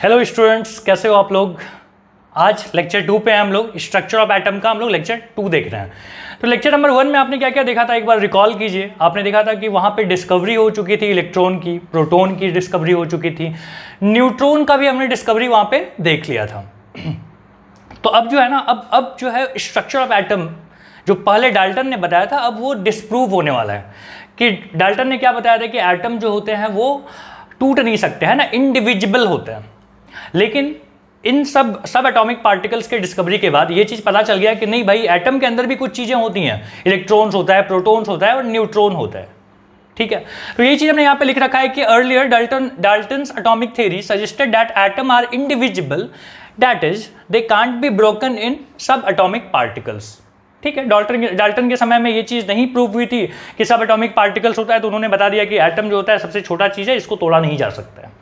Hello students, कैसे हो आप लोग। आज लेक्चर 2 पे हैं हम लोग। स्ट्रक्चर ऑफ एटम का हम लोग लेक्चर 2 देख रहे हैं। तो लेक्चर नंबर 1 में आपने क्या क्या देखा था, एक बार रिकॉल कीजिए। आपने देखा था कि वहाँ पे डिस्कवरी हो चुकी थी इलेक्ट्रॉन की, प्रोटॉन की डिस्कवरी हो चुकी थी, न्यूट्रॉन का भी हमने डिस्कवरी वहाँ पे देख लिया था। तो अब जो है ना, अब जो है स्ट्रक्चर ऑफ एटम जो पहले डाल्टन ने बताया था, अब वो डिस्प्रूव होने वाला है। कि डाल्टन ने क्या बताया था कि एटम जो होते हैं वो टूट नहीं सकते हैं ना, इनडिविजिबल होते हैं। लेकिन इन सब एटॉमिक पार्टिकल्स के डिस्कवरी के बाद ये चीज़ पता चल गया कि नहीं भाई, एटम के अंदर भी कुछ चीज़ें होती हैं, इलेक्ट्रॉन्स होता है, प्रोटॉन्स होता है और न्यूट्रॉन होता है। ठीक है, तो ये चीज़ हमने यहाँ पे लिख रखा है कि earlier Dalton's atomic theory suggested that atom are indivisible, that is they can't be broken in sub atomic particles. ठीक है, डाल्टन के समय में ये चीज़ नहीं प्रूव हुई थी कि सब एटॉमिक पार्टिकल्स होता है, तो उन्होंने बता दिया कि एटम जो होता है सबसे छोटा चीज़ है, इसको तोड़ा नहीं जा सकता है।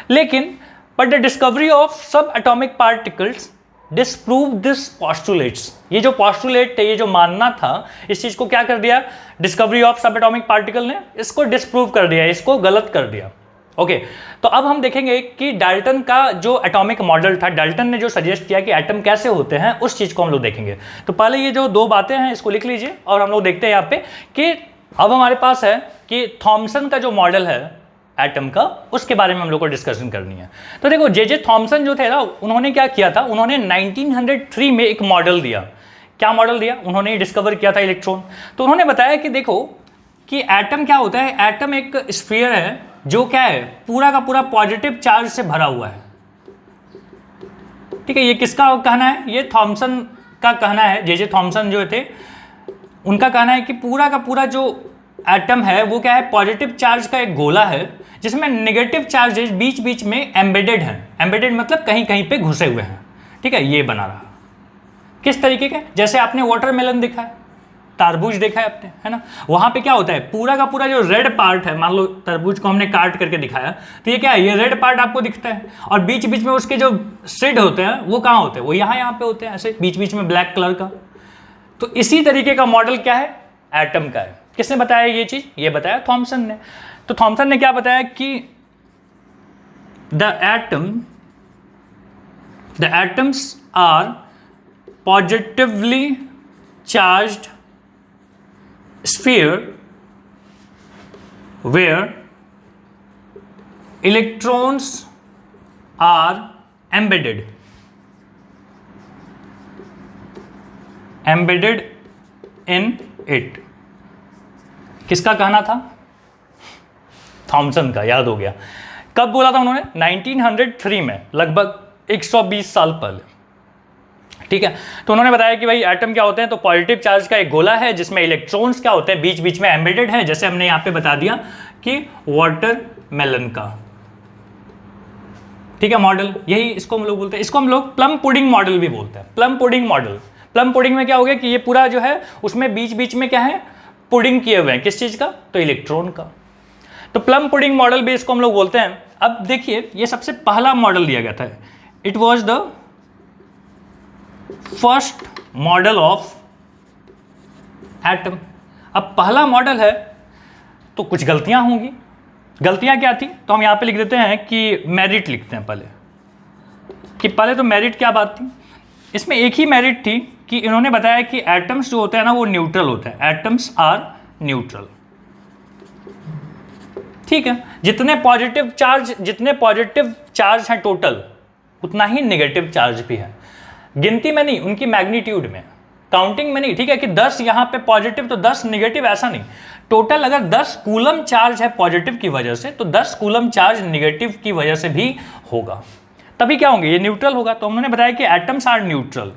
लेकिन बट द डिस्कवरी ऑफ सब atomic particles disprove this postulates. ये जो पॉस्टुलेट थे, ये जो मानना था, इस चीज़ को क्या कर दिया डिस्कवरी ऑफ सब एटॉमिक पार्टिकल ने, इसको डिस्प्रूव कर दिया, इसको गलत कर दिया। ओके, तो अब हम देखेंगे कि डाल्टन का जो एटॉमिक मॉडल था, डाल्टन ने जो सजेस्ट किया कि एटम कैसे होते हैं, उस चीज़ को हम लोग देखेंगे। तो पहले ये जो दो बातें हैं इसको लिख लीजिए और हम लोग देखते हैं यहाँ पे कि अब हमारे पास है कि थॉमसन का जो मॉडल है एटम का, उसके बारे में हम लोग को डिस्कशन करनी है। तो देखो जे थॉमसन जो थे ना, उन्होंने क्या किया था, उन्होंने 1903 में एक मॉडल दिया। क्या मॉडल दिया? उन्होंने डिस्कवर किया था इलेक्ट्रॉन। तो उन्होंने बताया कि देखो कि एटम क्या होता है, एटम एक स्फीयर है जो क्या है, पूरा का पूरा पॉजिटिव चार्ज से भरा हुआ है। ठीक है, ये किसका कहना है? ये थॉमसन का कहना है। जे थॉमसन जो थे उनका कहना है कि पूरा का पूरा जो एटम है वो क्या है, पॉजिटिव चार्ज का एक गोला है जिसमें नेगेटिव चार्जेस बीच बीच में एम्बेडेड हैं। एम्बेडेड मतलब कहीं कहीं पे घुसे हुए हैं। ठीक है, ये बना रहा। किस तरीके के? जैसे आपने वाटरमेलन देखा है, तरबूज देखा है आपने, है ना, वहां पे क्या होता है, पूरा का पूरा जो रेड पार्ट है, मान लो तरबूज को हमने काट करके दिखाया, तो ये क्या है, ये रेड पार्ट आपको दिखता है, और बीच बीच में उसके जो सीड होते हैं वो कहाँ होते हैं, वो यहाँ पे होते हैं, ऐसे बीच बीच में ब्लैक कलर का। तो इसी तरीके का मॉडल क्या है, एटम का है। किसने बताया ये चीज? ये बताया थॉमसन ने। तो थॉमसन ने क्या बताया कि the atoms are positively charged sphere where electrons are embedded in it। किसका कहना था? थॉमसन का। याद हो गया। कब बोला था उन्होंने? 1903 में, लगभग 120 साल पहले। ठीक है, तो उन्होंने बताया कि भाई एटम क्या होते हैं, तो पॉजिटिव चार्ज का एक गोला है जिसमें इलेक्ट्रॉन्स क्या होते हैं, बीच बीच में एम्बेडेड है, जैसे हमने यहां पे बता दिया कि वाटरमेलन का। ठीक है, मॉडल यही इसको हम लोग बोलते हैं। इसको हम लोग प्लम पुडिंग मॉडल भी बोलते हैं। Plum pudding model. Plum pudding में क्या हो गया कि ये पूरा जो है उसमें बीच बीच में क्या है, पुडिंग किए हुए हैं। किस चीज का? तो इलेक्ट्रॉन का। तो प्लम पुडिंग मॉडल भी इसको हम लोग बोलते हैं। अब देखिए, ये सबसे पहला मॉडल दिया गया था। It was the first model of atom. अब पहला मॉडल है तो कुछ गलतियां होंगी। गलतियां क्या थी? तो हम यहां पे लिख देते हैं कि मेरिट लिखते हैं पहले, कि पहले तो मेरिट क्या बात थी। इसमें एक ही मेरिट थी कि इन्होंने बताया कि एटम्स जो होते हैं ना वो न्यूट्रल होते हैं। Atoms are neutral. ठीक है, जितने पॉजिटिव चार्ज हैं टोटल, उतना ही नेगेटिव चार्ज भी है। गिनती में नहीं, उनकी मैग्नीट्यूड में, काउंटिंग में नहीं। ठीक है, कि 10 यहां पे पॉजिटिव तो 10 नेगेटिव, ऐसा नहीं। टोटल अगर 10 कूलम चार्ज है पॉजिटिव की वजह से, तो 10 कूलम चार्ज नेगेटिव की वजह से भी होगा, तभी क्या होंगे, ये न्यूट्रल होगा। तो उन्होंने बताया कि एटम्स आर न्यूट्रल।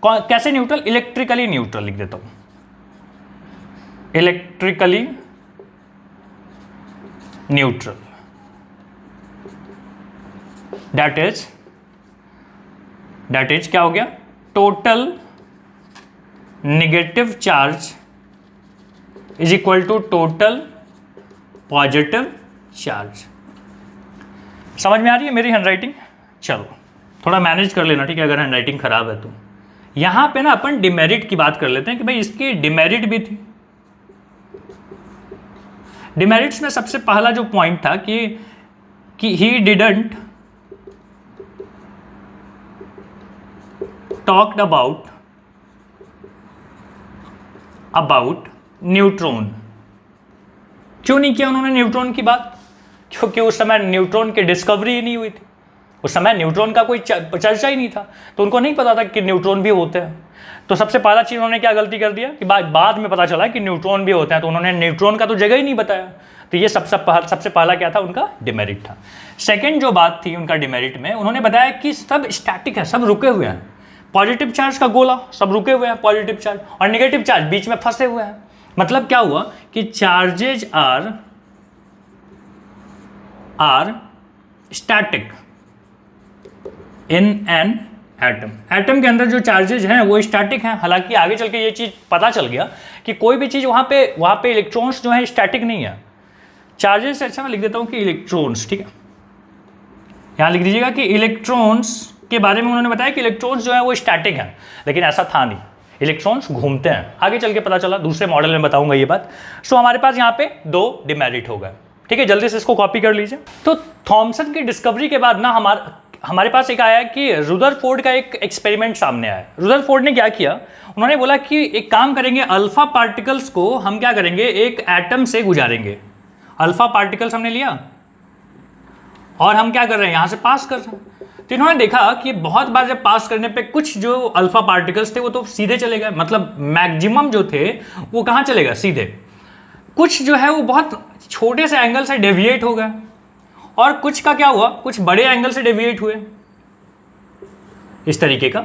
कैसे न्यूट्रल? इलेक्ट्रिकली न्यूट्रल लिख देता हूं, इलेक्ट्रिकली न्यूट्रल। दैट इज क्या हो गया, total negative charge is equal to total positive charge. समझ में आ रही है मेरी हैंडराइटिंग? चलो थोड़ा मैनेज कर लेना, ठीक है, अगर हैंडराइटिंग खराब है तो। यहां पे ना अपन डिमेरिट की बात कर लेते हैं कि भाई इसकी डिमेरिट भी थी। डिमेरिट्स में सबसे पहला जो पॉइंट था कि he didn't talked about neutron. क्यों नहीं किया उन्होंने न्यूट्रॉन की बात? क्योंकि उस समय न्यूट्रॉन की डिस्कवरी ही नहीं हुई थी, उस समय न्यूट्रॉन का कोई चर्चा ही नहीं था, तो उनको नहीं पता था कि न्यूट्रॉन भी होते हैं। तो सबसे पहला चीज़ उन्होंने क्या गलती कर दिया कि बाद में पता चला कि न्यूट्रॉन भी होते हैं, तो उन्होंने न्यूट्रॉन का तो जगह ही नहीं बताया। तो ये सबसे पहला क्या था उनका डिमेरिट था। सेकेंड जो बात थी उनका डिमेरिट में, उन्होंने बताया कि सब स्टैटिक है, सब रुके हुए हैं। पॉजिटिव चार्ज का गोला सब रुके हुए हैं, पॉजिटिव चार्ज, और नेगेटिव चार्ज बीच में फंसे हुए हैं। मतलब क्या हुआ कि charges are static in an atom. Atom के अंदर जो चार्जेज हैं वो स्टैटिक हैं। हालांकि आगे चल के ये चीज़ पता चल गया कि कोई भी चीज़ वहाँ पे इलेक्ट्रॉन्स जो है स्टैटिक नहीं है। चार्जेस से अच्छा मैं लिख देता हूँ कि इलेक्ट्रॉन्स, ठीक है, यहाँ लिख दीजिएगा कि इलेक्ट्रॉन्स के बारे में उन्होंने बताया कि इलेक्ट्रॉन्स जो है वो स्टैटिक हैं, लेकिन ऐसा था नहीं, इलेक्ट्रॉन्स घूमते हैं। आगे चल के पता चला, दूसरे मॉडल में बताऊंगा ये बात। सो हमारे पास यहाँ पे 2 डिमेरिट हो गए, ठीक है। जल्दी से इसको कॉपी कर लीजिए। तो थॉमसन की डिस्कवरी के बाद ना हमारे पास एक आया कि रुदरफोर्ड का एक एक्सपेरिमेंट सामने आया। रुदरफोर्ड ने क्या किया, उन्होंने बोला कि एक काम करेंगे, अल्फा पार्टिकल्स को हम क्या करेंगे, एक एटम से गुजारेंगे। अल्फा पार्टिकल्स हमने लिया और हम क्या कर रहे हैं, यहाँ से पास कर रहे हैं। तो इन्होंने देखा कि बहुत बार जब पास करने पे कुछ जो अल्फा पार्टिकल्स थे वो तो सीधे चले गए, मतलब मैक्सिमम जो थे वो कहाँ चले गए, सीधे। कुछ जो है वो बहुत छोटे से एंगल से डेविएट हो गए, और कुछ का क्या हुआ, कुछ बड़े एंगल से डेविएट हुए। इस तरीके का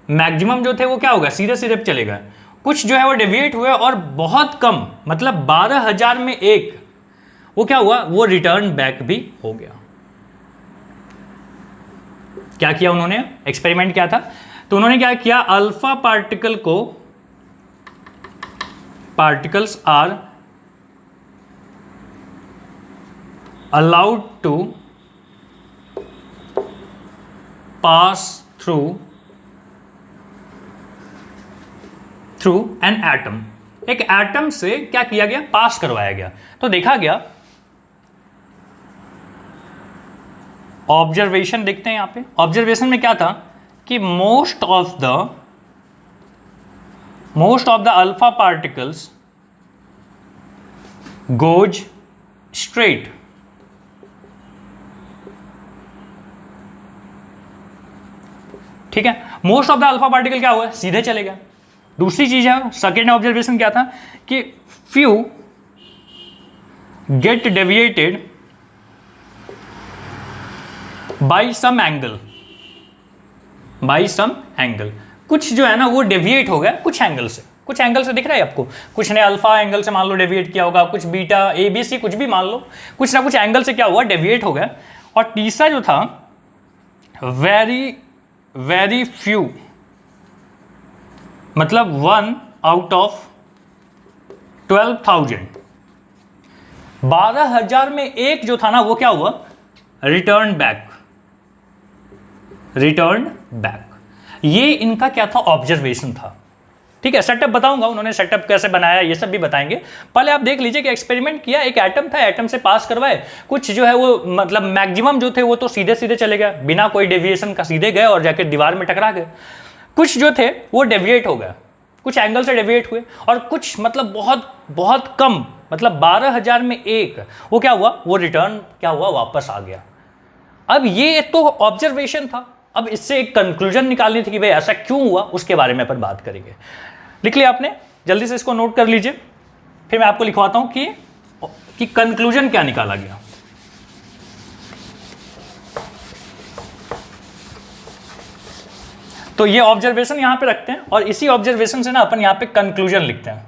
मैक्सिमम जो थे वो क्या हो गया, सीधे सीधे चले गए। कुछ जो है वो डेविएट हुए, और बहुत कम, मतलब 12,000 में एक, वो क्या हुआ, वो रिटर्न बैक भी हो गया। क्या किया उन्होंने, एक्सपेरिमेंट क्या था, तो उन्होंने क्या किया, अल्फा पार्टिकल को, particles are allowed to pass through an atom. एक एटम से क्या किया गया, पास करवाया गया। तो देखा गया, ऑब्जर्वेशन देखते हैं यहां पे। ऑब्जर्वेशन में क्या था कि most of the alpha particles goes straight. ठीक है, most of the alpha particle क्या हुआ, सीधे चले गए। दूसरी चीज है, सेकेंड ऑब्जर्वेशन क्या था कि few get deviated by some angle. कुछ जो है ना वो डेविएट हो गया कुछ एंगल से। कुछ एंगल से दिख रहा है आपको, कुछ ने अल्फा एंगल से मान लो डेविएट किया होगा, कुछ बीटा, ABC, कुछ भी मान लो, कुछ ना कुछ एंगल से क्या हुआ, डेविएट हो गया। और तीसरा जो था, वेरी फ्यू, मतलब 1 आउट ऑफ 12,000, 12,000 में एक जो था ना वो क्या हुआ, रिटर्न बैक। ये इनका क्या था, ऑब्जर्वेशन था। ठीक है, सेटअप बताऊंगा, उन्होंने सेटअप कैसे बनाया ये सब भी बताएंगे। पहले आप देख लीजिए कि एक्सपेरिमेंट किया, एक एटम था, एटम से पास करवाए। कुछ जो है वो मतलब मैक्सिमम जो थे वो तो सीधे सीधे चले गए, बिना कोई डेविएशन का सीधे गए और जाके दीवार में टकरा गए। कुछ जो थे वो डेविएट हो गए, कुछ एंगल से डेविएट हुए, और कुछ मतलब बहुत बहुत कम, मतलब 12,000 में एक, वो क्या हुआ, वो रिटर्न क्या हुआ, वापस आ गया। अब ये तो ऑब्जर्वेशन था, अब इससे एक कंक्लूजन निकालनी थी कि भाई ऐसा क्यों हुआ, उसके बारे में अपन बात करेंगे। लिख लिया आपने, जल्दी से इसको नोट कर लीजिए, फिर मैं आपको लिखवाता हूं कि कंक्लूजन क्या निकाला गया। तो ये ऑब्जर्वेशन यहां पे रखते हैं, और इसी ऑब्जर्वेशन से ना अपन यहां पे कंक्लूजन लिखते हैं।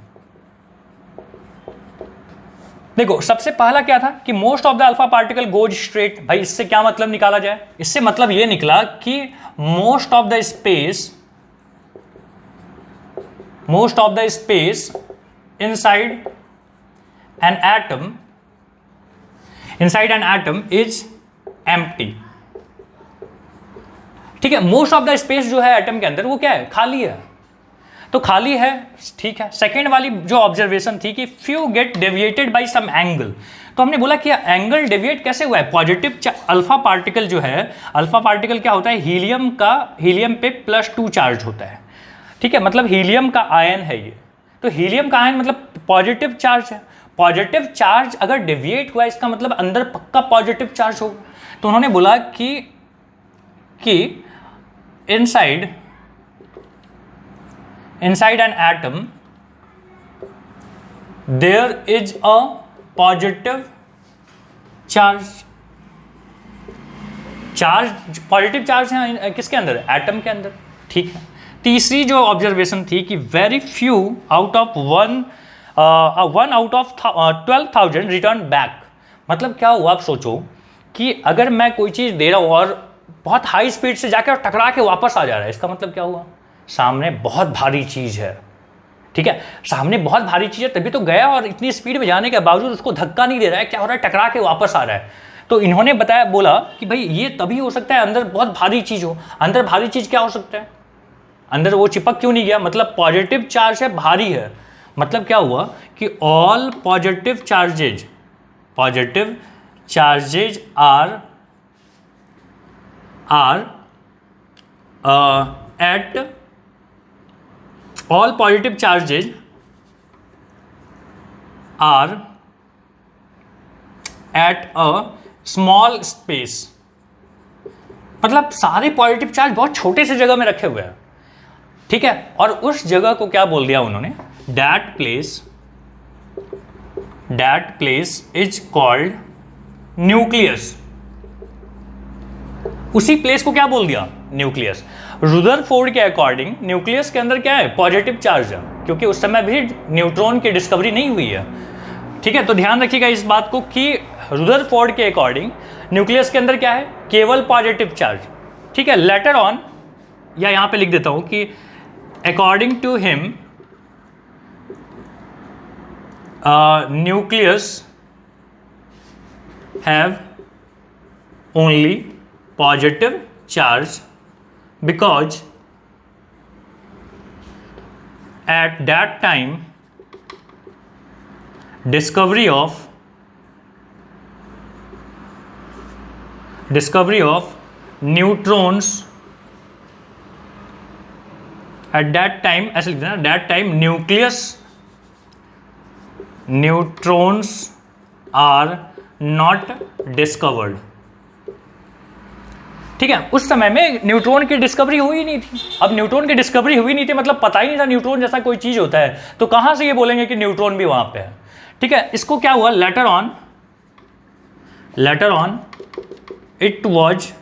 देखो, सबसे पहला क्या था कि most of the alpha particle goes straight. भाई इससे क्या मतलब निकाला जाए, इससे मतलब ये निकला कि most of the space inside an atom is empty. ठीक है, मोस्ट ऑफ द स्पेस जो है एटम के अंदर वो क्या है, खाली है। तो खाली है, ठीक है। सेकेंड वाली जो ऑब्जर्वेशन थी कि few get deviated by some angle, तो हमने बोला कि एंगल डेविएट कैसे हुआ है, पॉजिटिव अल्फा पार्टिकल जो है, अल्फा पार्टिकल क्या होता है, हीलियम पे +2 चार्ज होता है, ठीक है, मतलब हीलियम का आयन है ये। तो हीलियम का आयन मतलब पॉजिटिव चार्ज है, पॉजिटिव चार्ज अगर डेविएट हुआ इसका मतलब अंदर पक्का पॉजिटिव चार्ज होगा। तो उन्होंने बोला कि inside an atom there is a positive charge, positive charge है किसके अंदर, एटम के अंदर, ठीक है। तीसरी जो ऑब्जर्वेशन थी कि very few out of 1 out of 12,000 return back, मतलब क्या हुआ, आप सोचो कि अगर मैं कोई चीज़ दे रहा हूँ और बहुत हाई स्पीड से जाकर टकरा के वापस आ जा रहा है, इसका मतलब क्या हुआ, सामने बहुत भारी चीज़ है, ठीक है, सामने बहुत भारी चीज़ है, तभी तो गया और इतनी स्पीड में जाने के बावजूद उसको धक्का नहीं दे रहा है, क्या हो रहा है, टकरा के वापस आ रहा है। तो इन्होंने बोला कि भाई ये तभी हो सकता है अंदर बहुत भारी चीज़ हो। अंदर भारी चीज़ क्या हो सकता है, अंदर वो चिपक क्यों नहीं गया, मतलब पॉजिटिव चार्ज है, भारी है, मतलब क्या हुआ कि all positive charges all positive charges are at a small space, मतलब सारे पॉजिटिव चार्ज बहुत छोटे से जगह में रखे हुए हैं, ठीक है। और उस जगह को क्या बोल दिया उन्होंने, that place is called nucleus. उसी प्लेस को क्या बोल दिया, न्यूक्लियस। रुदरफोर्ड के अकॉर्डिंग न्यूक्लियस के अंदर क्या है, पॉजिटिव चार्ज है, क्योंकि उस समय भी न्यूट्रॉन की डिस्कवरी नहीं हुई है, ठीक है। तो ध्यान रखिएगा इस बात को कि रुदरफोर्ड के अकॉर्डिंग न्यूक्लियस के अंदर क्या है, केवल पॉजिटिव चार्ज, ठीक है। लेटर ऑन, या यहां पे लिख देता हूं कि according to him nucleus have only positive charge because at that time discovery of neutrons, at that time ऐसे लिखते हैं ना, that time neutrons are not discovered, ठीक है। उस समय में न्यूट्रॉन की डिस्कवरी हुई नहीं थी। अब न्यूट्रॉन की डिस्कवरी हुई नहीं थी मतलब पता ही नहीं था न्यूट्रॉन जैसा कोई चीज होता है, तो कहां से ये बोलेंगे कि न्यूट्रॉन भी वहां पे है, ठीक है। इसको क्या हुआ, later on it was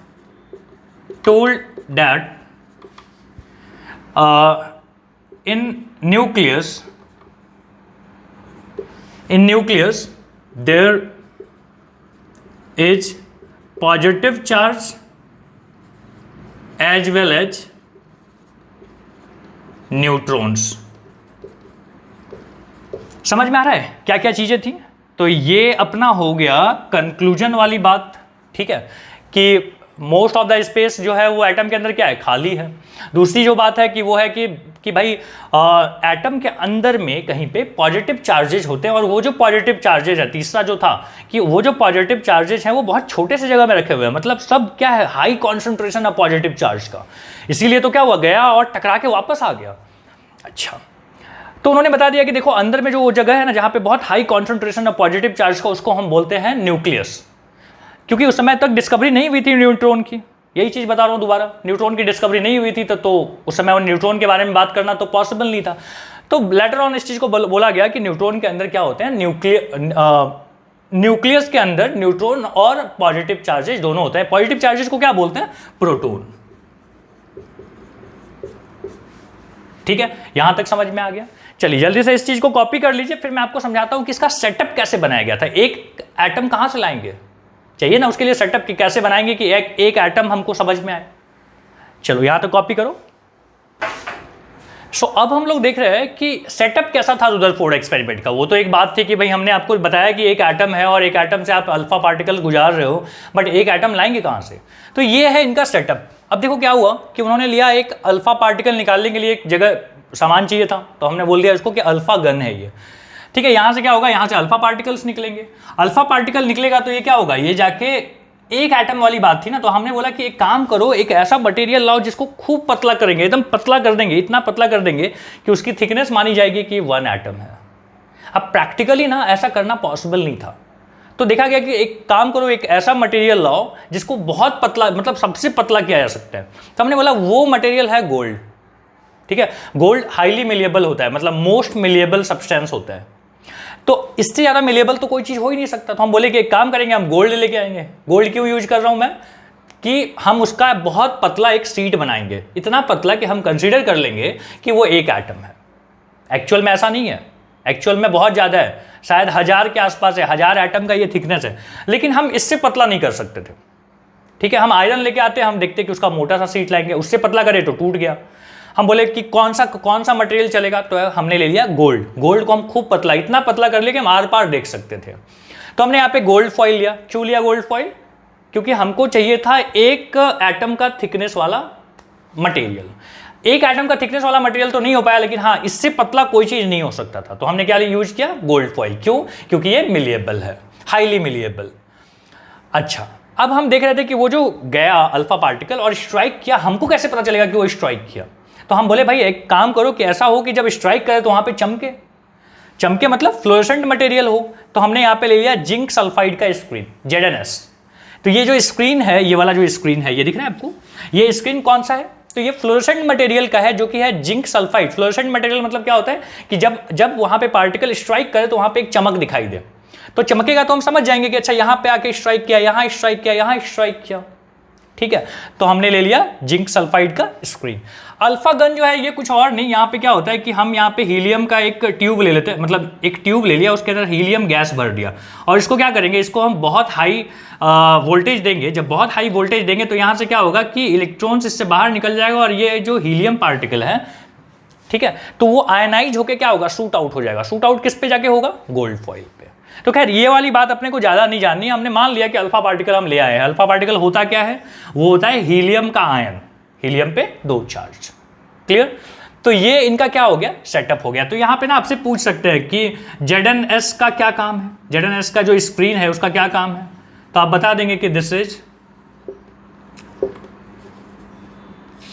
told that in nucleus there is positive charge as well as neutrons. समझ में आ रहा है क्या क्या चीजें थी? तो ये अपना हो गया कंक्लूजन वाली बात, ठीक है, कि मोस्ट ऑफ द स्पेस जो है वो एटम के अंदर क्या है, खाली है। दूसरी जो बात है कि वो है कि भाई एटम के अंदर में कहीं पे पॉजिटिव चार्जेज होते हैं, और वो जो पॉजिटिव चार्जेज है, तीसरा जो था कि वो जो पॉजिटिव चार्जेज हैं वो बहुत छोटे से जगह में रखे हुए हैं, मतलब सब क्या है, हाई कॉन्सेंट्रेशन है पॉजिटिव चार्ज का, इसीलिए तो क्या हुआ, गया और टकरा के वापस आ गया। अच्छा, तो उन्होंने बता दिया कि देखो अंदर में जो वो जगह है ना जहां पे बहुत हाई कॉन्सेंट्रेशन है पॉजिटिव चार्ज का, उसको हम बोलते हैं न्यूक्लियस, क्योंकि उस समय तक डिस्कवरी नहीं हुई थी न्यूट्रॉन की। यही चीज बता रहा हूं दोबारा, न्यूट्रॉन की डिस्कवरी नहीं हुई थी तो उस समय वो न्यूट्रॉन के बारे में बात करना तो पॉसिबल नहीं था। तो लेटर ऑन इस चीज को बोला गया कि न्यूट्रॉन के अंदर क्या होते हैं, न्यूक्लियस के अंदर न्यूट्रॉन और पॉजिटिव चार्जेस दोनों होते हैं। पॉजिटिव चार्जेस को क्या बोलते हैं, प्रोटॉन। ठीक है, यहां तक समझ में आ गया। चलिए जल्दी से इस चीज को कॉपी कर लीजिए, फिर मैं आपको समझाता हूं कि इसका सेटअप कैसे बनाया गया था। एक एटम कहां से लाएंगे, चाहिए ना उसके लिए सेटअप कि कैसे बनाएंगे कि एक एटम हमको समझ में आए। चलो यहां तक कॉपी करो। सो अब हम लोग देख रहे हैं कि सेटअप कैसा था रुदरफोर्ड एक्सपेरिमेंट का। वो तो एक बात थी कि भाई हमने आपको बताया कि एक एटम है और एक एटम से आप अल्फा पार्टिकल गुजार रहे हो, बट एक एटम लाएंगे कहां से। तो ये है इनका सेटअप। अब देखो क्या हुआ कि उन्होंने लिया एक अल्फा पार्टिकल निकालने के लिए एक जगह सामान चाहिए था, तो हमने बोल दिया इसको कि अल्फा गन है ये। ठीक है, यहाँ से क्या होगा, यहाँ से अल्फा पार्टिकल्स निकलेंगे। अल्फा पार्टिकल निकलेगा तो ये क्या होगा, ये जाके एक एटम वाली बात थी ना, तो हमने बोला कि एक काम करो, एक ऐसा मटेरियल लाओ जिसको खूब पतला करेंगे, एकदम पतला कर देंगे, इतना पतला कर देंगे कि उसकी थिकनेस मानी जाएगी कि 1 एटम है। अब प्रैक्टिकली ना ऐसा करना पॉसिबल नहीं था, तो देखा गया कि एक काम करो, एक ऐसा मटेरियल लाओ जिसको बहुत पतला, मतलब सबसे पतला किया जा सकता है। तो हमने बोला वो मटेरियल है गोल्ड। ठीक है, गोल्ड हाईली मिलिएबल होता है, मतलब मोस्ट मिलिएबल सब्सटेंस होता है, तो इससे ज़्यादा मिलेबल तो कोई चीज़ हो ही नहीं सकता। तो हम बोले कि एक काम करेंगे, हम गोल्ड लेके आएंगे। गोल्ड क्यों यूज कर रहा हूं मैं, कि हम उसका बहुत पतला एक शीट बनाएंगे, इतना पतला कि हम कंसीडर कर लेंगे कि वो एक एटम है। एक्चुअल में ऐसा नहीं है, एक्चुअल में बहुत ज़्यादा है, शायद 1000 के आसपास है, 1000 एटम का ये थिकनेस है, लेकिन हम इससे पतला नहीं कर सकते थे। ठीक है, हम आयरन लेके आते हैं, हम देखते कि उसका मोटा सा शीट लाएंगे, उससे पतला करे तो टूट गया। हम बोले कि कौन सा मटेरियल चलेगा, तो हमने ले लिया गोल्ड। गोल्ड को हम खूब पतला, इतना पतला कर लिया कि हम आर पार देख सकते थे। तो हमने यहाँ पे गोल्ड फॉइल लिया। क्यों लिया गोल्ड फॉइल, क्योंकि हमको चाहिए था एक एटम का थिकनेस वाला मटेरियल। एक एटम का थिकनेस वाला मटेरियल तो नहीं हो पाया, लेकिन हाँ इससे पतला कोई चीज नहीं हो सकता था, तो हमने क्या यूज किया, गोल्ड फॉइल। क्यों, क्योंकि ये मिलिएबल है, हाईली मिलिएबल। अच्छा, अब हम देख रहे थे कि वो जो गया अल्फा पार्टिकल और स्ट्राइक किया, हमको कैसे पता चलेगा कि वो स्ट्राइक किया। तो हम बोले भाई एक काम करो कि ऐसा हो कि जब स्ट्राइक करे तो वहां पे चमके, चमके मतलब फ्लोरेसेंट मटेरियल हो। तो हमने यहाँ पे ले लिया जिंक सल्फाइड का स्क्रीन, ZnS। तो ये जो स्क्रीन है, ये वाला जो स्क्रीन है, ये दिख रहा है आपको, ये स्क्रीन कौन सा है, तो ये फ्लोरेसेंट मटेरियल का है, जो कि है जिंक सल्फाइड। फ्लोरेसेंट मटेरियल मतलब क्या होता है कि जब वहां पे पार्टिकल स्ट्राइक करे तो वहां पे एक चमक दिखाई दे, तो चमकेगा तो हम समझ जाएंगे कि अच्छा यहाँ पे आके स्ट्राइक किया, यहाँ स्ट्राइक किया, यहाँ स्ट्राइक किया। ठीक है, तो हमने ले लिया जिंक सल्फाइड का स्क्रीन। अल्फा गन जो है ये कुछ और नहीं, यहाँ पे क्या होता है कि हम यहाँ पे हीलियम का एक ट्यूब ले लेते हैं, मतलब एक ट्यूब ले लिया, उसके अंदर हीलियम गैस भर दिया, और इसको क्या करेंगे, इसको हम बहुत हाई वोल्टेज देंगे। जब बहुत हाई वोल्टेज देंगे तो यहाँ से क्या होगा कि इलेक्ट्रॉन्स इससे बाहर निकल जाएगा, और ये जो हीलियम पार्टिकल है, ठीक है, तो वो आयनाइज होकर क्या होगा, शूट आउट हो जाएगा। शूट आउट किस पे जाके होगा, गोल्ड फॉइल पे। तो खैर ये वाली बात अपने को ज़्यादा नहीं जाननी है, हमने मान लिया कि अल्फा पार्टिकल हम ले आए हैं। अल्फा पार्टिकल होता क्या है, वो होता है हीलियम का आयन, हीलियम पे 2 चार्ज। क्लियर, तो ये इनका क्या हो गया, सेटअप हो गया। तो यहाँ पे ना आपसे पूछ सकते हैं कि ZnS का क्या काम है, ZnS का जो स्क्रीन है उसका क्या काम है, तो आप बता देंगे कि this is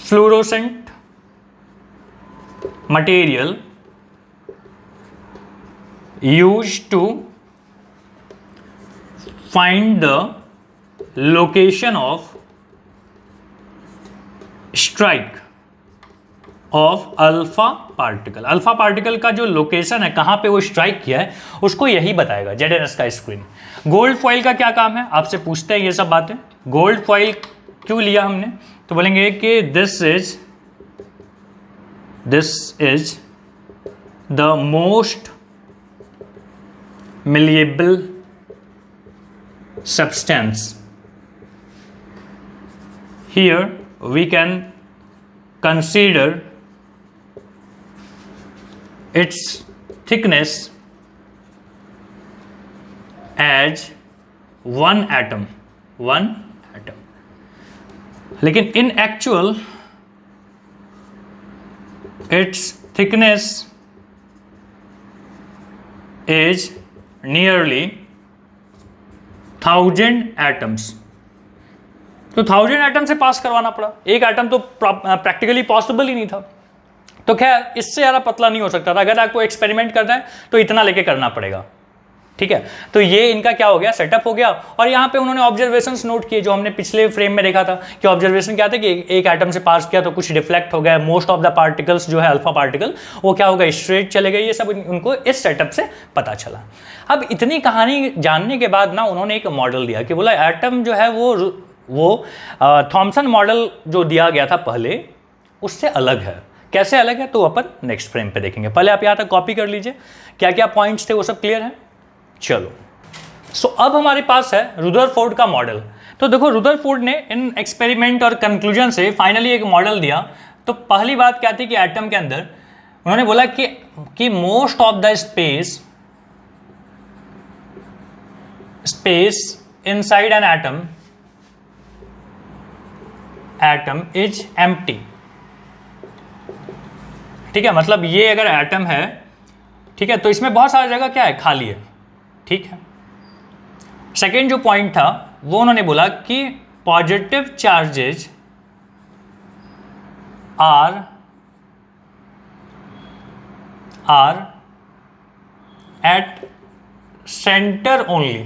fluorescent material used to find the location of strike of alpha particle। Alpha particle का जो लोकेशन है, कहां पे वो स्ट्राइक किया है, उसको यही बताएगा ZnS का स्क्रीन। गोल्ड फॉइल का क्या काम है, आपसे पूछते हैं ये सब बातें। गोल्ड फॉइल क्यों लिया हमने, तो बोलेंगे कि this is the most malleable substance। Here we can consider its thickness as 1 atom, लेकिन in actual its thickness is nearly 1000 atoms. तो 1000 एटम से पास करवाना पड़ा, एक एटम तो प्रैक्टिकली पॉसिबल ही नहीं था। तो खैर इससे ज़्यादा पतला नहीं हो सकता था, अगर आपको एक्सपेरिमेंट करना है तो इतना लेके करना पड़ेगा। ठीक है, तो ये इनका क्या हो गया, सेटअप हो गया। और यहाँ पे उन्होंने ऑब्जर्वेशंस नोट किए, जो हमने पिछले फ्रेम में देखा था कि ऑब्जर्वेशन क्या थे कि एक एटम से पास किया तो कुछ रिफ्लेक्ट हो गया, मोस्ट ऑफ द पार्टिकल्स जो है अल्फा पार्टिकल वो क्या हो गया, स्ट्रेट चले गए। ये सब उनको इस सेटअप से पता चला। अब इतनी कहानी जानने के बाद ना उन्होंने एक मॉडल दिया कि बोला एटम जो है वो थॉमसन मॉडल जो दिया गया था पहले, उससे अलग है। कैसे अलग है तो अपन नेक्स्ट फ्रेम पे देखेंगे। पहले आप यहाँ तक कॉपी कर लीजिए, क्या क्या पॉइंट्स थे वो सब क्लियर है। चलो, सो अब हमारे पास है रुदरफोर्ड का मॉडल। तो देखो रुदरफोर्ड ने इन एक्सपेरिमेंट और कंक्लूजन से फाइनली एक मॉडल दिया। तो पहली बात क्या थी कि एटम के अंदर उन्होंने बोला कि most of the space inside an atom is empty. ठीक ठीक है, मतलब ये अगर एटम है, ठीक है, तो इसमें बहुत सारी जगह क्या है, खाली है, ठीक है। सेकेंड जो पॉइंट था वो उन्होंने बोला कि positive charges are at centre only,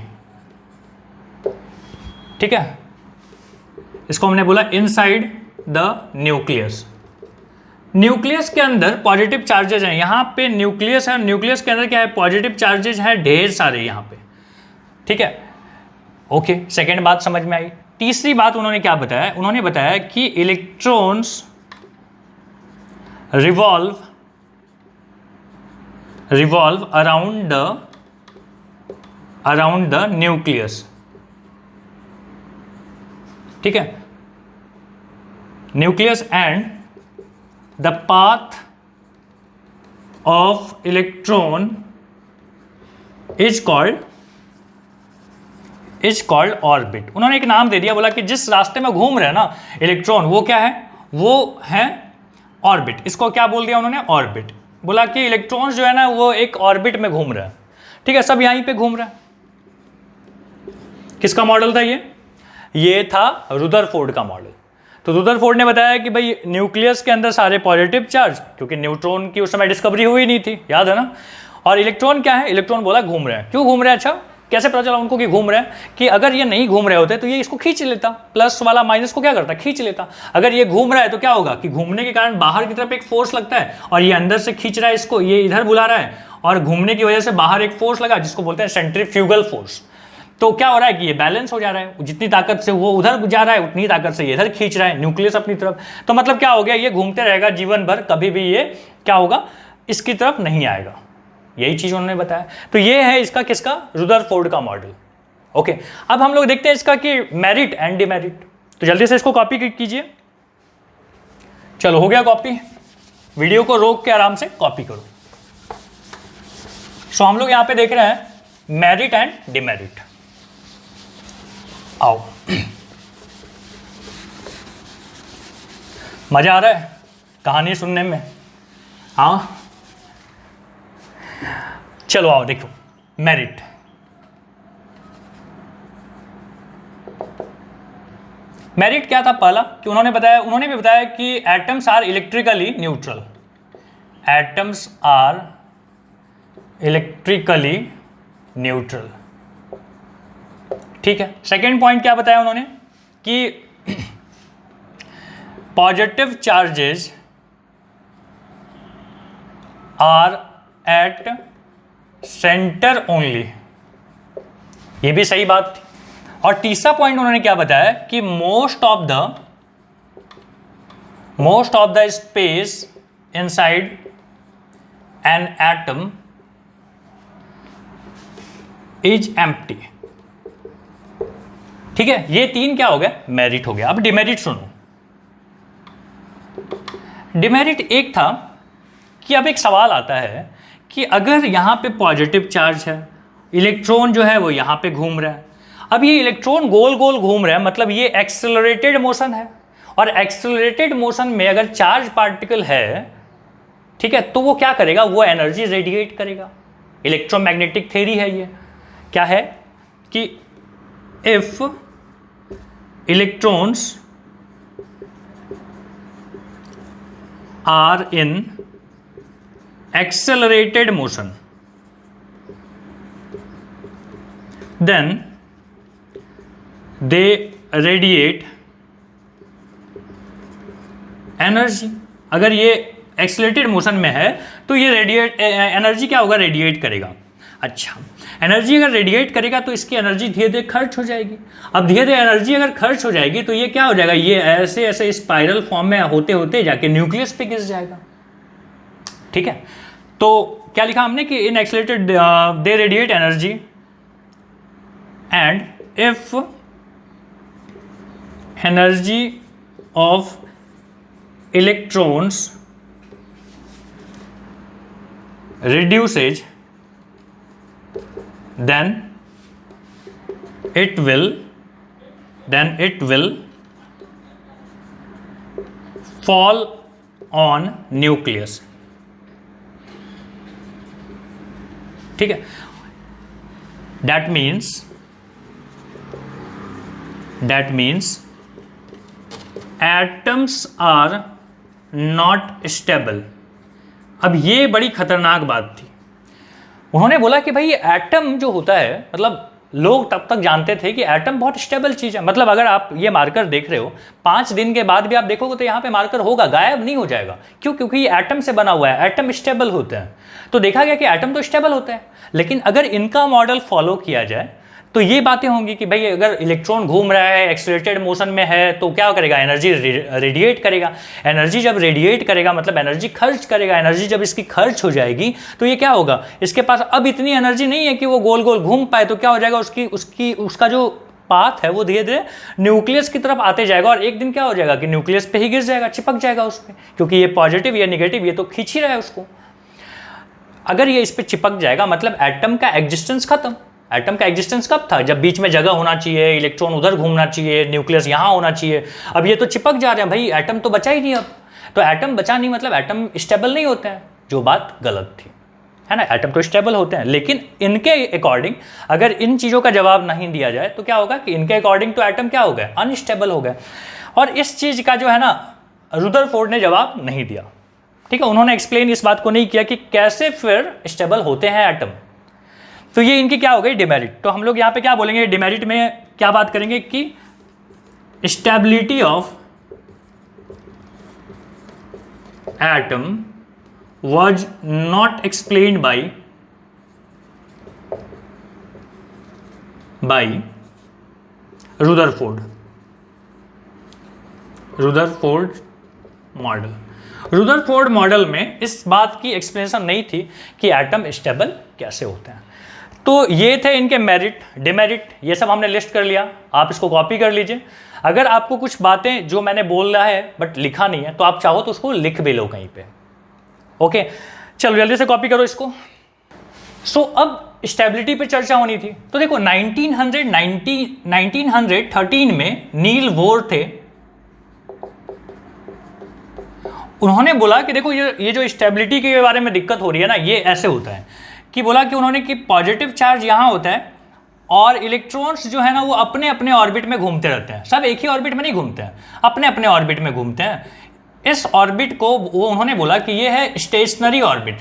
ठीक है, इसको हमने बोला इनसाइड द न्यूक्लियस। न्यूक्लियस के अंदर पॉजिटिव चार्जेज हैं, यहां पे न्यूक्लियस है, न्यूक्लियस के अंदर क्या है, पॉजिटिव चार्जेज हैं ढेर सारे यहां पे, ठीक है। ओके, सेकेंड बात समझ में आई। तीसरी बात उन्होंने क्या बताया, उन्होंने बताया कि electrons revolve around the nucleus, ठीक है, nucleus, and the path of electron is called orbit. उन्होंने एक नाम दे दिया, बोला कि जिस रास्ते में घूम रहे हैं ना इलेक्ट्रॉन, वो क्या है, वो है ऑर्बिट। इसको क्या बोल दिया उन्होंने, ऑर्बिट। बोला कि इलेक्ट्रॉन्स जो है ना वो एक ऑर्बिट में घूम रहा है, ठीक है, सब यहीं पे घूम रहा है। किसका मॉडल था ये था रुदरफोर्ड का मॉडल। तो रुदरफोर्ड ने बताया कि भाई न्यूक्लियस के अंदर सारे पॉजिटिव चार्ज, क्योंकि न्यूट्रॉन की उस समय डिस्कवरी हुई नहीं थी, याद है ना, और इलेक्ट्रॉन क्या है, इलेक्ट्रॉन बोला घूम रहे हैं। क्यों घूम रहे हैं, अच्छा कैसे पता चला उनको कि घूम रहे हैं, कि अगर ये नहीं घूम रहे होते तो ये इसको खींच लेता, प्लस वाला माइनस को क्या करता, खींच लेता। अगर ये घूम रहा है तो क्या होगा कि घूमने के कारण बाहर की तरफ एक फोर्स लगता है और ये अंदर से खींच रहा है इसको, ये इधर बुला रहा है, और घूमने की वजह से बाहर एक फोर्स लगा जिसको बोलते हैं सेंट्रीफ्यूगल फोर्स। तो क्या हो रहा है कि ये बैलेंस हो जा रहा है, जितनी ताकत से वो उधर जा रहा है उतनी ताकत से ये इधर खींच रहा है न्यूक्लियस अपनी तरफ। तो मतलब क्या हो गया, ये घूमते रहेगा जीवन भर, कभी भी ये क्या होगा, इसकी तरफ नहीं आएगा। यही चीज उन्होंने बताया। तो ये है इसका किसका, रुदरफोर्ड का मॉडल। ओके, अब हम लोग देखते हैं इसका कि मेरिट एंड डिमेरिट। तो जल्दी से इसको कॉपी कीजिए। चलो हो गया कॉपी, वीडियो को रोक के आराम से कॉपी करो। सो हम लोग यहां पे देख रहे हैं मेरिट एंड डिमेरिट। आओ, मजा आ रहा है कहानी सुनने में, हाँ चलो आओ देखो। मेरिट, मेरिट क्या था पहला, कि उन्होंने भी बताया कि atoms are electrically neutral, atoms are electrically neutral, ठीक है। सेकेंड पॉइंट क्या बताया उन्होंने, कि positive charges are at centre only, ये भी सही बात थी। और तीसरा पॉइंट उन्होंने क्या बताया कि most of the space inside an atom is empty, ठीक है। ये तीन क्या हो गया, मेरिट हो गया। अब डिमेरिट सुनो। डिमेरिट एक था कि अब एक सवाल आता है कि अगर यहां पे पॉजिटिव चार्ज है, इलेक्ट्रॉन जो है वो यहां पे घूम रहा है, अब ये इलेक्ट्रॉन गोल गोल घूम रहा है, मतलब ये एक्सेलरेटेड मोशन है, और एक्सेलरेटेड मोशन में अगर चार्ज पार्टिकल है, ठीक है, तो वो क्या करेगा, वो एनर्जी रेडिएट करेगा। इलेक्ट्रोमैग्नेटिक थ्योरी है ये, क्या है कि if electrons are in accelerated motion, then they radiate energy। अगर ये एक्सेलरेटेड मोशन में है तो ये एनर्जी क्या होगा, रेडिएट करेगा। अच्छा, एनर्जी अगर रेडिएट करेगा तो इसकी एनर्जी धीरे धीरे खर्च हो जाएगी। अब धीरे धीरे एनर्जी अगर खर्च हो जाएगी तो ये क्या हो जाएगा, ये ऐसे ऐसे स्पाइरल फॉर्म में होते होते जाके न्यूक्लियस पे गिर जाएगा, ठीक है। तो क्या लिखा हमने कि in accelerated they radiate energy, and if energy of electrons reduces, then it will fall on nucleus। ठीक है, that means atoms are not stable. अब ये बड़ी खतरनाक बात थी। उन्होंने बोला कि भाई एटम जो होता है, मतलब लोग तब तक जानते थे कि एटम बहुत स्टेबल चीज़ है। मतलब अगर आप ये मार्कर देख रहे हो, 5 दिन के बाद भी आप देखोगे तो यहाँ पे मार्कर होगा, गायब नहीं हो जाएगा। क्यों? क्योंकि ये एटम से बना हुआ है, एटम स्टेबल होते हैं। तो देखा गया कि एटम तो स्टेबल होते हैं, लेकिन अगर इनका मॉडल फॉलो किया जाए तो ये बातें होंगी कि भाई अगर इलेक्ट्रॉन घूम रहा है, एक्सीलरेटेड मोशन में है, तो क्या करेगा? एनर्जी रेडिएट करेगा। एनर्जी जब रेडिएट करेगा मतलब एनर्जी खर्च करेगा। एनर्जी जब इसकी खर्च हो जाएगी तो ये क्या होगा? इसके पास अब इतनी एनर्जी नहीं है कि वो गोल गोल घूम पाए। तो क्या हो जाएगा? उसका जो पाथ है वो धीरे धीरे न्यूक्लियस की तरफ आते जाएगा, और एक दिन क्या हो जाएगा कि न्यूक्लियस पे ही गिर जाएगा, चिपक जाएगा उस पर। क्योंकि ये पॉजिटिव, ये निगेटिव, ये तो खींच ही रहा है उसको। अगर ये इस पर चिपक जाएगा मतलब एटम का एग्जिस्टेंस खत्म। एटम का एग्जिस्टेंस कब था? जब बीच में जगह होना चाहिए, इलेक्ट्रॉन उधर घूमना चाहिए, न्यूक्लियस यहाँ होना चाहिए। अब ये तो चिपक जा रहे हैं भाई, एटम तो बचा ही नहीं। अब तो एटम बचा नहीं मतलब एटम स्टेबल नहीं होते हैं, जो बात गलत थी, है ना। एटम तो स्टेबल होते हैं, लेकिन इनके अकॉर्डिंग अगर इन चीज़ों का जवाब नहीं दिया जाए तो क्या होगा कि इनके अकॉर्डिंग तो एटम क्या हो गए? अनस्टेबल हो गए। और इस चीज़ का जो है ना, रुदरफोर्ड ने जवाब नहीं दिया। ठीक है, उन्होंने एक्सप्लेन इस बात को नहीं किया कि कैसे फिर स्टेबल होते हैं एटम। तो ये इनकी क्या हो गई? डिमेरिट। तो हम लोग यहाँ पे क्या बोलेंगे? डिमेरिट में क्या बात करेंगे कि stability of atom was not explained by Rutherford model. Rutherford model में इस बात की एक्सप्लेनेशन नहीं थी कि एटम स्टेबल कैसे होते हैं। तो ये थे इनके मेरिट, डिमेरिट, ये सब हमने लिस्ट कर लिया। आप इसको कॉपी कर लीजिए। अगर आपको कुछ बातें जो मैंने बोल रहा है बट लिखा नहीं है, तो आप चाहो तो उसको लिख भी लो कहीं पे। ओके, चलो जल्दी से कॉपी करो इसको। सो अब स्टेबिलिटी पे चर्चा होनी थी। तो देखो 1913 में नील बोर थे। उन्होंने बोला कि देखो ये जो स्टेबिलिटी के बारे में दिक्कत हो रही है ना, ये ऐसे होता है कि बोला कि उन्होंने कि पॉजिटिव चार्ज यहाँ होता है और इलेक्ट्रॉन्स जो है ना वो अपने अपने ऑर्बिट में घूमते रहते हैं। सब एक ही ऑर्बिट में नहीं घूमते हैं, अपने अपने ऑर्बिट में घूमते हैं। इस ऑर्बिट को वो उन्होंने बोला कि ये है स्टेशनरी ऑर्बिट।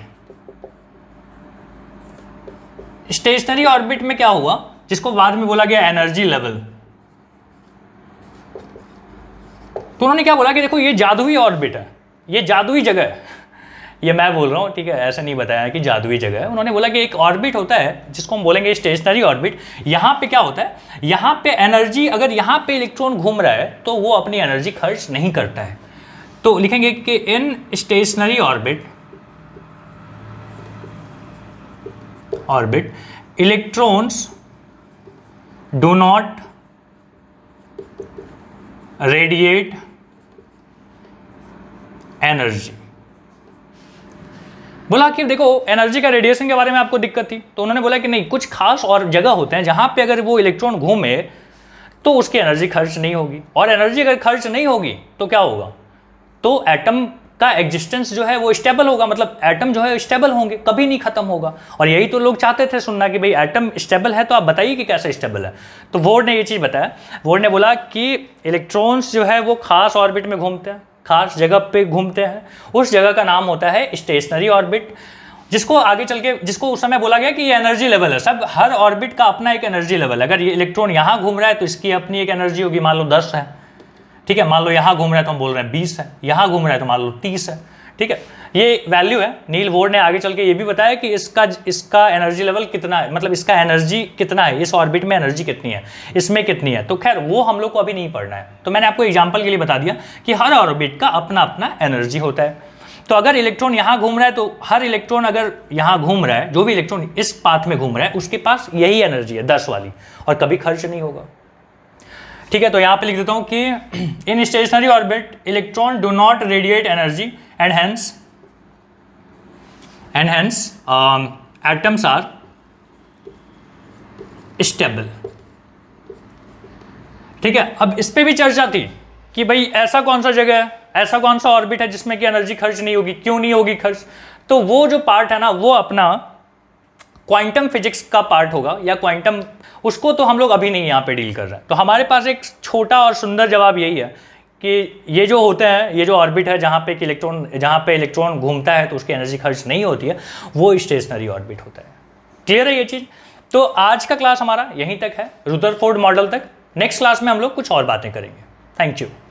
स्टेशनरी ऑर्बिट में क्या हुआ, जिसको बाद में बोला गया एनर्जी लेवल। तो उन्होंने क्या बोला कि देखो ये जादुई ऑर्बिट है, ये जादुई जगह है। ये मैं बोल रहा हूँ, ठीक है, ऐसा नहीं बताया कि जादुई जगह है। उन्होंने बोला कि एक ऑर्बिट होता है जिसको हम बोलेंगे स्टेशनरी ऑर्बिट। यहाँ पे क्या होता है, यहाँ पे एनर्जी, अगर यहाँ पे इलेक्ट्रॉन घूम रहा है तो वो अपनी एनर्जी खर्च नहीं करता है। तो लिखेंगे कि in stationary orbit electrons do not radiate energy. बोला कि देखो एनर्जी का रेडिएशन के बारे में आपको दिक्कत थी, तो उन्होंने बोला कि नहीं, कुछ खास और जगह होते हैं जहां पे अगर वो इलेक्ट्रॉन घूमे तो उसकी एनर्जी खर्च नहीं होगी। और एनर्जी अगर खर्च नहीं होगी तो क्या होगा, तो एटम का एग्जिस्टेंस जो है वो स्टेबल होगा। मतलब एटम जो है स्टेबल होंगे, कभी नहीं खत्म होगा। और यही तो लोग चाहते थे सुनना कि भाई एटम स्टेबल है, तो आप बताइए कि कैसे स्टेबल है। तो बोर्ड ने ये चीज़ बताया। बोर्ड ने बोला कि इलेक्ट्रॉन्स जो है वो खास ऑर्बिट में घूमते हैं, खास जगह पे घूमते हैं। उस जगह का नाम होता है स्टेशनरी ऑर्बिट, जिसको आगे चल के, जिसको उस समय बोला गया कि ये एनर्जी लेवल है। सब हर ऑर्बिट का अपना एक एनर्जी लेवल है। अगर ये इलेक्ट्रॉन यहाँ घूम रहा है तो इसकी अपनी एक एनर्जी होगी, मान लो 10 है, ठीक है। मान लो यहाँ घूम रहा है तो हम बोल रहे हैं 20 है, यहाँ घूम रहा है तो मान लो 30 है, ठीक है। ये वैल्यू है। नील बोर ने आगे चल के ये भी बताया कि इसका एनर्जी लेवल कितना है, मतलब इसका एनर्जी कितना है, इस ऑर्बिट में एनर्जी कितनी है, इसमें कितनी है। तो खैर वो हम लोग को अभी नहीं पढ़ना है। तो मैंने आपको एग्जांपल के लिए बता दिया कि हर ऑर्बिट का अपना अपना एनर्जी होता है। तो अगर इलेक्ट्रॉन यहाँ घूम रहा है तो हर इलेक्ट्रॉन अगर यहाँ घूम रहा है, जो भी इलेक्ट्रॉन इस पाथ में घूम रहा है, उसके पास यही एनर्जी है 10 वाली, और कभी खर्च नहीं होगा, ठीक है। तो यहाँ पे लिख देता हूँ कि in stationary orbit electron do not radiate energy and hence atoms are stable, ठीक है। अब इस पे भी चर्चा थी कि भाई ऐसा कौन सा जगह है, ऐसा कौन सा ऑर्बिट है जिसमें कि एनर्जी खर्च नहीं होगी, क्यों नहीं होगी खर्च। तो वो जो पार्ट है ना, वो अपना क्वांटम फिजिक्स का पार्ट होगा या क्वांटम, उसको तो हम लोग अभी नहीं यहाँ पे डील कर रहे हैं। तो हमारे पास एक छोटा और सुंदर जवाब यही है कि ये जो होते हैं, ये जो ऑर्बिट है जहाँ पे इलेक्ट्रॉन घूमता है तो उसकी एनर्जी खर्च नहीं होती है, वो स्टेशनरी ऑर्बिट होता है। क्लियर है ये चीज़? तो आज का क्लास हमारा यहीं तक है, रुदरफोर्ड मॉडल तक। नेक्स्ट क्लास में हम लोग कुछ और बातें करेंगे। Thank you.